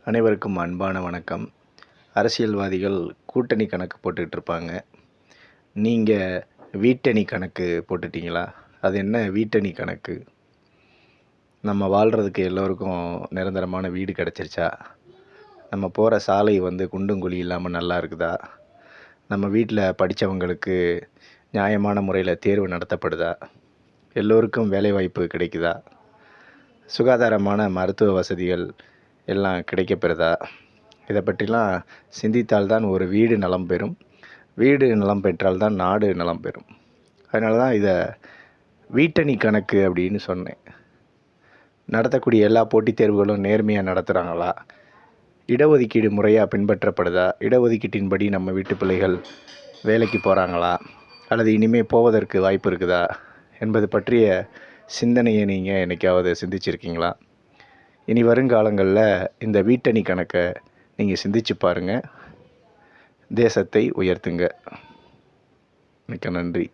அனைவருக்கும் அன்பான வணக்கம். அரசியல்வாதிகள் கூட்டணி கணக்கு போட்டுட்டு இருப்பாங்க. நீங்கள் வீட்டணி கணக்கு போட்டுட்டீங்களா? அது என்ன வீட்டணி கணக்கு? நம்ம வாழ்கிறதுக்கு எல்லோருக்கும் நிரந்தரமான வீடு கிடச்சிருச்சா? நம்ம போகிற சாலை குண்டும் குழி இல்லாமல் நல்லா இருக்குதா? நம்ம வீட்டில் படித்தவங்களுக்கு நியாயமான முறையில் தேர்வு நடத்தப்படுதா? எல்லோருக்கும் வேலைவாய்ப்பு கிடைக்குதா? சுகாதாரமான மருத்துவ வசதிகள் எல்லாம் கிடைக்கப்பெறுதா? இதை பற்றிலாம் சிந்தித்தால்தான் ஒரு வீடு நலம் பெறும். வீடு நலம் பெற்றால்தான் நாடு நலம் பெறும். அதனால தான் இதை வீட்டணி கணக்கு அப்படின்னு சொன்னேன். நடத்தக்கூடிய எல்லா போட்டித் தேர்வுகளும் நேர்மையாக நடத்துகிறாங்களா? இடஒதுக்கீடு முறையாக பின்பற்றப்படுதா? இடஒதுக்கீட்டின்படி நம்ம வீட்டு பிள்ளைகள் வேலைக்கு போகிறாங்களா? அல்லது இனிமேல் போவதற்கு வாய்ப்பு இருக்குதா என்பது பற்றிய சிந்தனையை நீங்கள் என்னைக்காவது சிந்திச்சிருக்கீங்களா? இனி வருங்காலங்களில் இந்த வீட்டணி கணக்கை நீங்கள் சிந்திச்சு பாருங்கள். தேசத்தை உயர்த்துங்க. மிக்க நன்றி.